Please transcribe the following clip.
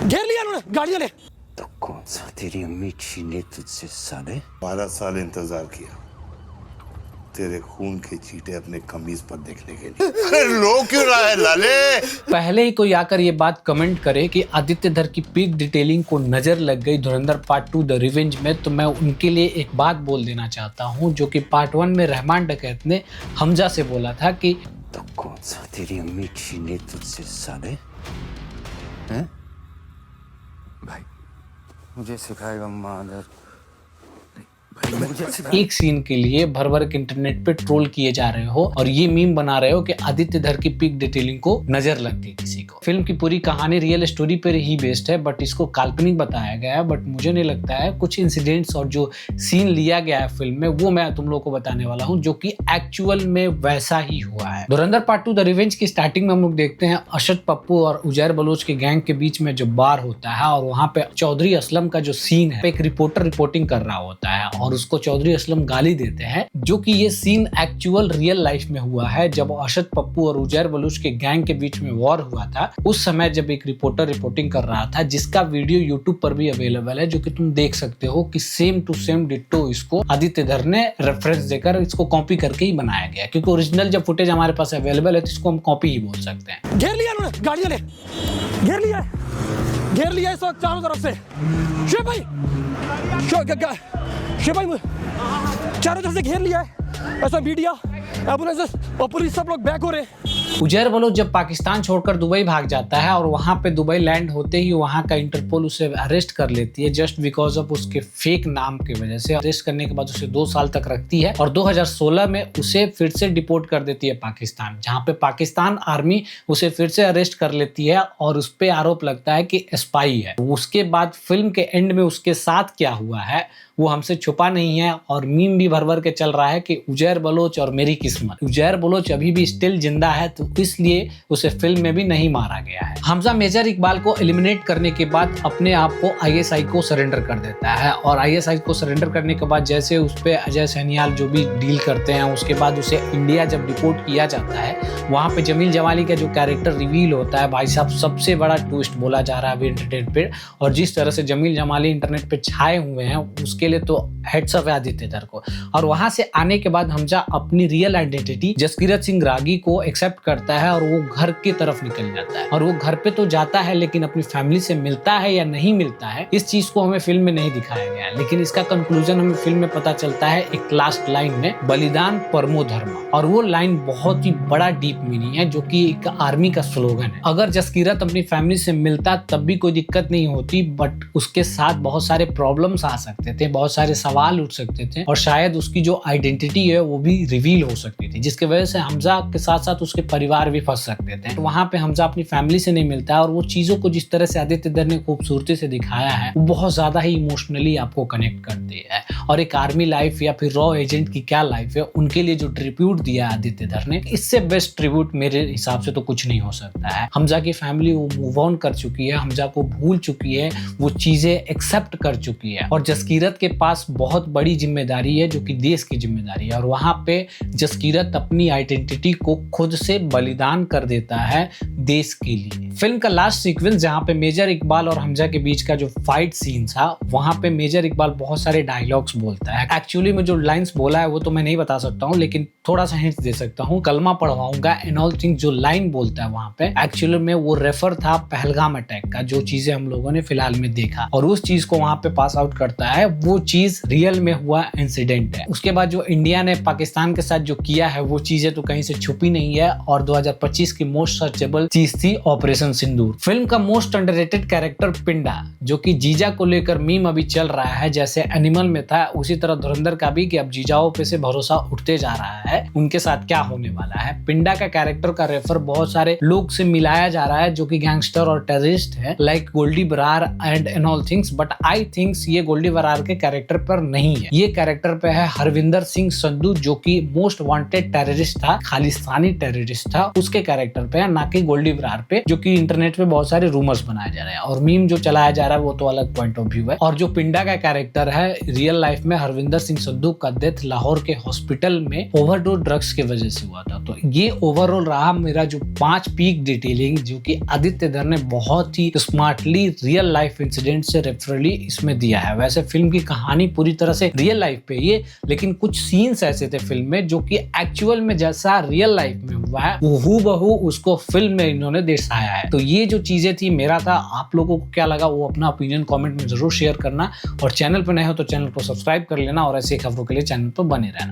घेर लिया उन्होंने गाड़ियां ले। तो कौन सा तेरी अम्मी छीने तुझसे साले? 12 साल इंतजार किया तेरे खून के चीटे अपने कमीज पर देखने के लिए। अरे रो क्यों रहा है लाले? पहले ही कोई आकर ये बात कमेंट करे कि आदित्य धर की पीक डिटेलिंग को नजर लग गई धुरंधर पार्ट 2 द रिवेंज में, तो मैं उनके लिए एक बात बोल देना चाहता हूँ जो कि पार्ट 1 में रहमान डकैत ने हमजा से बोला था कि तो कौन सा तेरी अम्मी छीने तुझसे साले? हैं? भाई मुझे सिखाएगा मादर। एक सीन के लिए भर भर के इंटरनेट पे ट्रोल किए जा रहे हो और ये मीम बना रहे हो कि आदित्य धर की पीक डिटेलिंग को नजर लग गई किसी को। फिल्म की पूरी कहानी रियल स्टोरी पर ही बेस्ड है, बट इसको काल्पनिक बताया गया है। बट मुझे नहीं लगता है, कुछ इंसिडेंट्स और जो सीन लिया गया है फिल्म में वो मैं तुम लोगों को बताने वाला हूँ जो कि एक्चुअल में वैसा ही हुआ है। धुरंधर पार्ट 2 द रिवेंज की स्टार्टिंग में हम लोग देखते हैं अरशद पप्पू और उजैर बलोच के गैंग के बीच में जो बार होता है और वहाँ पे चौधरी असलम का जो सीन है, एक रिपोर्टर रिपोर्टिंग कर रहा होता है और उसको चौधरी असलम गाली देते हैं, जो कि ये सीन एक्चुअल रियल लाइफ में हुआ है। जब अरशद पप्पू और उजैर बलूच के गैंग के बीच में वॉर हुआ था उस समय जब एक रिपोर्टर रिपोर्टिंग कर रहा था, जिसका वीडियो यूट्यूब पर भी अवेलेबल है, जो कि तुम देख सकते हो कि सेम टू सेम डिट्टो इसको आदित्य धर ने रेफरेंस देकर इसको कॉपी करके ही बनाया गया, क्योंकि ओरिजिनल जब फुटेज हमारे पास अवेलेबल है तो इसको हम कॉपी ही बोल सकते हैं। घेर लिया उन्होंने गाड़ियां ले। घेर लिया इस वक्त चारों तरफ से। शिव भाई चारों तरफ से घेर लिया है। ऐसा मीडिया, एम्बुलेंसेस और पुलिस सब लोग बैक हो रहे हैं। उजैर बलोच जब पाकिस्तान छोड़कर दुबई भाग जाता है और वहां पे दुबई लैंड होते ही वहां का इंटरपोल उसे अरेस्ट कर लेती है जस्ट बिकॉज ऑफ उसके फेक नाम की वजह से। अरेस्ट करने के बाद उसे 2 साल तक रखती है और 2016 में उसे फिर से डिपोर्ट कर देती है पाकिस्तान, जहां पे पाकिस्तान आर्मी उसे फिर से अरेस्ट कर लेती है और उस पर आरोप लगता है कि स्पाई है। उसके बाद फिल्म के एंड में उसके साथ क्या हुआ है वो हमसे छुपा नहीं है और मीम भी भर भर के चल रहा है कि उजैर बलोच और मेरी किस्मत। उजैर बलोच अभी भी स्टिल जिंदा है तो इसलिए उसे फिल्म में भी नहीं मारा गया है। हमजा मेजर इकबाल को एलिमिनेट करने के बाद अपने आप को आईएसआई को सरेंडर कर देता है और आईएसआई को सरेंडर करने के बाद जैसे उस पे अजय सैनियाल जो भी डील करते हैं, उसके बाद उसे इंडिया जब डिपोर्ट किया जाता है वहाँ पे जमील जमाली का जो कैरेक्टर रिवील होता है, भाई साहब सबसे बड़ा ट्विस्ट बोला जा रहा है अभी इंटरनेट पे। और जिस तरह से जमील जमाली इंटरनेट पे छाए हुए हैं उसके लिए तो हेड्स ऑफ आदित्य धर को। और वहां से आने के बाद हमजा अपनी रियल आइडेंटिटी जसकीरत सिंह रागी को एक्सेप्ट करता है और वो घर की तरफ निकल जाता है। और वो घर पे तो जाता है लेकिन अपनी फैमिली से मिलता है या नहीं मिलता है इस चीज को हमें फिल्म में नहीं दिखाया गया है, लेकिन इसका कंक्लूजन हमें फिल्म में पता चलता है एक लास्ट लाइन में, बलिदान परमो धर्म। और वो लाइन बहुत ही बड़ा डीप मीनिंग है जो कि एक आर्मी का स्लोगन है। अगर जसकीरत अपनी फैमिली से मिलता तब भी कोई दिक्कत नहीं होती, बट उसके साथ बहुत सारे प्रॉब्लम्स आ सकते थे, बहुत सारे सवाल उठ सकते थे और शायद उसकी जो आइडेंटिटी है वो भी रिवील हो सकती थी, जिसकी वजह से हमजा के साथ साथ उसके परिवार भी फंस सकते थे। तो वहां पे हमजा अपनी फैमिली से नहीं मिलता है और वो चीजों को जिस तरह से आदित्य धर ने खूबसूरती से दिखाया है वो बहुत ज्यादा ही इमोशनली आपको कनेक्ट करती है। और एक आर्मी लाइफ या फिर रॉ एजेंट की क्या लाइफ है उनके लिए जो ट्रिब्यूट दिया आदित्य धर ने, इससे बेस्ट ट्रिब्यूट मेरे हिसाब से तो कुछ नहीं हो सकता है। हमजा की फैमिली वो मूव ऑन कर चुकी है, हमजा को भूल चुकी है, वो चीजें एक्सेप्ट कर चुकी है और जसकीरत के पास बहुत बड़ी जिम्मेदारी है जो कि देश की जिम्मेदारी है। और वहां पे जसकीरत अपनी आइडेंटिटी को खुद से बलिदान कर देता है देश के लिए। फिल्म का लास्ट सीक्वेंस जहां पे मेजर इकबाल और हमजा के बीच का जो फाइट सीन था वहां पे मेजर इकबाल बहुत सारे डायलॉग्स बोलता है। एक्चुअली में जो लाइंस बोला है वो तो मैं नहीं बता सकता हूँ, लेकिन थोड़ा सा हिंट दे सकता हूँ। कलमा पढ़वाऊंगा एंड ऑल थिंग जो लाइन बोलता है वहां पे एक्चुअली में वो रेफर था पहलगाम अटैक का, जो चीजें हम लोगों ने फिलहाल में देखा और उस चीज को वहां पे पास आउट करता है। वो चीज रियल में हुआ इंसिडेंट है। उसके बाद जो इंडिया ने पाकिस्तान के साथ जो किया है वो चीजें तो कहीं से छुपी नहीं है और 2025 की मोस्ट सर्चेबल चीज थी ऑपरेशन सिंदूर। फिल्म का मोस्ट अंडररेटेड कैरेक्टर पिंडा, जो कि जीजा को लेकर मीम अभी चल रहा है, जैसे एनिमल में था उसी तरह धुरंधर का भी, कि अब जीजाओं पे से भरोसा उठते जा रहा है, उनके साथ क्या होने वाला है। पिंडा का कैरेक्टर का रेफर बहुत सारे लोग से मिलाया जा रहा है जो कि गैंगस्टर और टेररिस्ट है, like Goldy Brar and all things, but I thinks ये गोल्डी बरार के कैरेक्टर पर नहीं है। ये कैरेक्टर पे है हरविंदर सिंह संधू, जो कि मोस्ट वांटेड टेररिस्ट था, खालिस्तानी टेररिस्ट था उसके कैरेक्टर पे है, ना कि गोल्डी बरार पे, जो कि इंटरनेट पे बहुत सारे रूमर्स बनाए जा रहे हैं और मीम जो चलाया जा रहा है वो तो अलग पॉइंट ऑफ व्यू है। और जो पिंडा का कैरेक्टर है, रियल लाइफ में हरविंदर सिंह संधू का डेथ लाहौर के हॉस्पिटल में ओवरडोज ड्रग्स की वजह से हुआ था। तो ये ओवरऑल रहा मेरा जो 5 पीक डिटेलिंग, जो कि आदित्य धर ने बहुत ही स्मार्टली रियल लाइफ इंसिडेंट से रेफरली इसमें दिया है। वैसे फिल्म की कहानी पूरी तरह से रियल लाइफ पे ही है, लेकिन कुछ सीन्स ऐसे थे फिल्म में जो कि एक्चुअल में जैसा रियल लाइफ में हुआ है हूबहू उसको फिल्म में इन्होंने दर्शाया है। तो ये जो चीजें थी मेरा था, आप लोगों को क्या लगा वो अपना ओपिनियन कमेंट में जरूर शेयर करना, और चैनल पर नए हो तो चैनल को सब्सक्राइब कर लेना और ऐसी खबरों के लिए चैनल पर बने रहना।